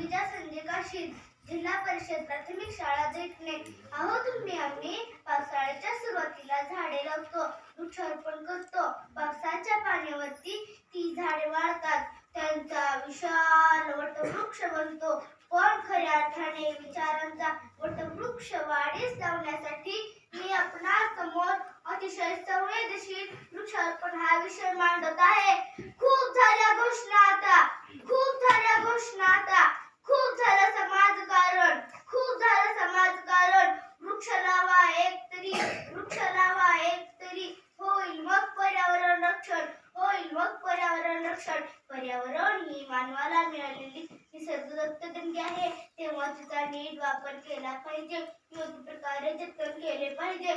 विजय संजय काशीद, जिल्हा परिषद प्राथमिक शाळा देखणे. अहो तुम्ही आम्ही पावसाळ्याच्या सुरुवातीला झाडे लावतो, वृक्षारोपण करतो. पावसाच्या पाण्यावरती ती झाडे वाढतात, त्यांचा विशाल वटवृक्ष बनतो. पण खऱ्या अर्थाने विचारांचा वटवृक्ष वाढीस लावण्यासाठी मी आपणासमोर अतिशय संवेदनशील वृक्षारोपण हा विषय मांडत आहे. खूप झाल्या घोषणा आता, खूप झाल्या घोषणा आता, खूप झालं समाजकारण, खूप झालं समाजकारण. वृक्ष लावा एक तरी, वृक्ष लावा एक तरी, होईल मग पर्यावरण रक्षण, होईल मग पर्यावरण रक्षण. पर्यावरण ही मानवाला मिळालेली निसर्गदत्त देणगी आहे, तेव्हा तिचा नीट वापर केला पाहिजे, योग्य प्रकारे जतन केले पाहिजे.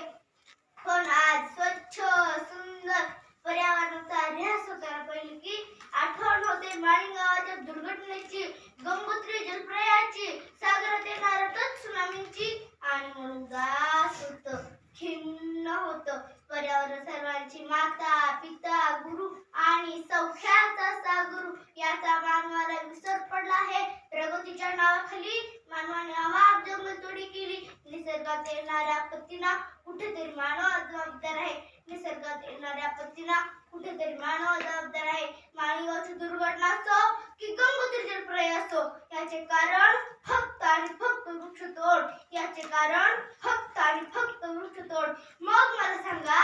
पण आज स्वच्छ सुंदर पर्यावरणाचा ऱ्हास होताना पाहिलं की आठवण होते माळीगावाच्या दुर्घटनेची, गंगोत्री जलप्रयाची, सागरात येणाऱ्या त्सुनामीची, आणि म्हणून उदास होतं, खिन्न होतं. पर्यावरण सर्वांची माता, पिता, गुरु आणि सौख्याचा सागुरु याचा मानवाला विसर पडला आहे. प्रगतीच्या नावाखाली मानवाने अमाप जंगलतोडी केली. निसर्गात येणाऱ्या आपत्तींना कुठेतरी मानव जबाबदार आहे, निसर्गात येणाऱ्या आपत्तींना कुठेतरी मानव जबाबदार आहे. माळीगावची दुर्घटना असो की गंगोत्री जलप्रलय असो, याचे कारण फक्त आणि फक्त वृक्षतोड, याचे कारण फक्त आणि फक्त वृक्षतोड. मग मला सांगा,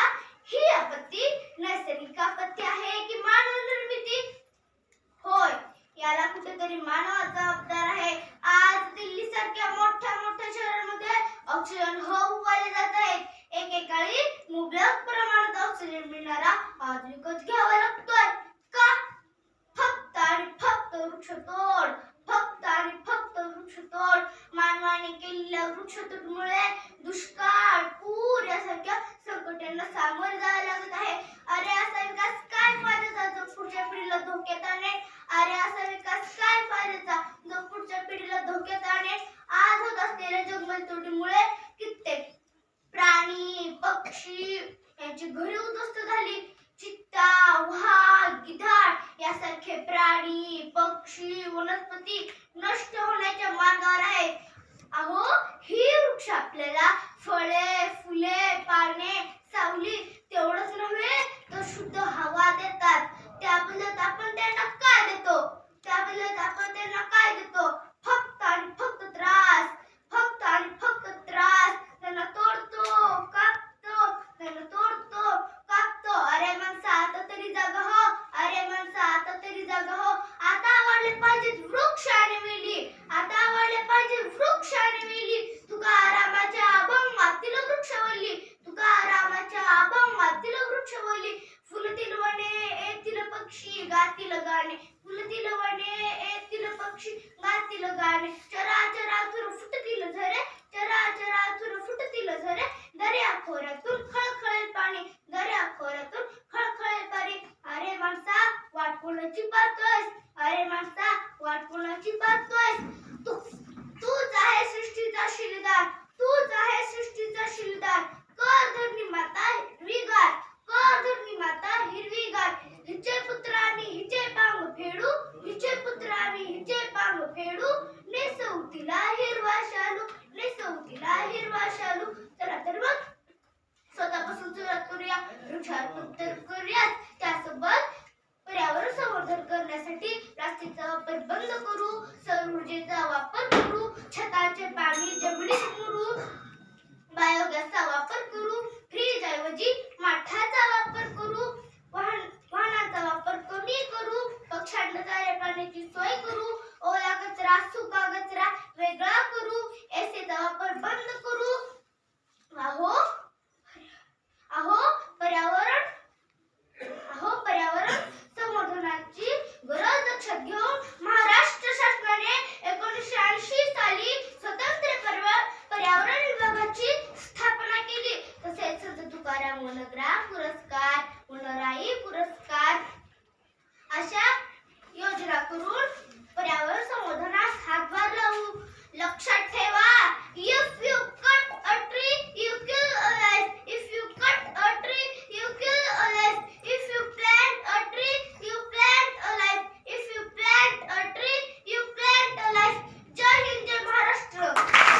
ही आपत्ती नैसर्गिक आपत्ती आहे की मानव निर्मिती? होय, याला कुठेतरी मानव जबाबदार आहे. आज दिल्ली सारख्या मोठ्या मोठ्या शहरांमध्ये ऑक्सिजन हब उभारले जात आहेत. एकेकाळी मुबलक प्रमाणात ऑक्सिजन मिळणारा आज विकत घ्यावा लागतोय. का? फक्त आणि फक्त वृक्षतोड, फक्त आणि फक्त वृक्षतोड. मानवाने केलेल्या वृक्षतोडमुळे दुष्काळ, पूर यासारख्या संकटांना सामोरे जावे लागत आहे. अरे असा विकास काय फायद्याचा जो पुढच्या पिढीला धोक्यात आणेल? अरे असा विकास काय फायद्याचा जो पुढच्या पिढीला धोक्यात आणेल? आज होत असलेल्या जंगलतोडीमुळे कित्येक प्राणी, पक्षी यांची घरे उद्ध्वस्त झाली. चित्ता, वाघ, गिधाड यासारखे प्राणी, पक्षी, वनस्पती नष्ट होण्याच्या मार्गावर आहेत. अहो, ही वृक्ष आपल्याला फळे, फुले, पाने, सावली तेवढंच नव्हे तर शुद्ध हवा देतात. त्याबद्दल आपण त्यांना काय देतो? त्याबद्दल आपण त्यांना काय देतो? फक्त आणि फक्त त्रास, फक्त आणि फक्त त्रास. त्यांना तोडतो, कापतो, त्यांना तोडतो, कापतो. अरे माणसा आता तरी जागा हो, अरे माणसा आता तरी जागा हो. आता वाढले पाहिजेत वृक्ष आणि वेली, आता वाढले पाहिजे वृक्ष आणि वेली. तुकारामाच्या अभंगातील वृक्षवल्ली, तुकारामाच्या अभंगातील वृक्षवल्ली. फुलतील वने येतील पक्षी गातील गाणे, फुलतील वने येतील पक्षी गातील गाणे. चराचरातून फुटतील झरे, चराचरातून फुटतील झरे. दर्या खोऱ्यातून खळखळेल पाणी, दर्या खोऱ्यातून खळखळेल पाणी. अरे माणसा, वाट कोणाची पाहतोयस? अरे माणसा, वाट कोणाची पाहतोयस? तूच आहे सृष्टीचा शिलेदार, तूच आहे सृष्टीचा शिलेदार. कर धरणी माता हिरवीगार, कर धरणी माता हिरवीगार. हिचे पुत्र आणि हिचे पांग फेडू, हिचे पुत्र आणि हिचे पांग फेडू. नेसवतीला हिरवा शालू, नेसवतीला हिरवा शालू. चला तर मग स्वतःपासून सुरुवात करूया, वृक्षारोपण तर करूयाच, त्यासोबत पर्यावरण संवर्धन करण्यासाठी प्लास्टिकचा वापर बंद करू.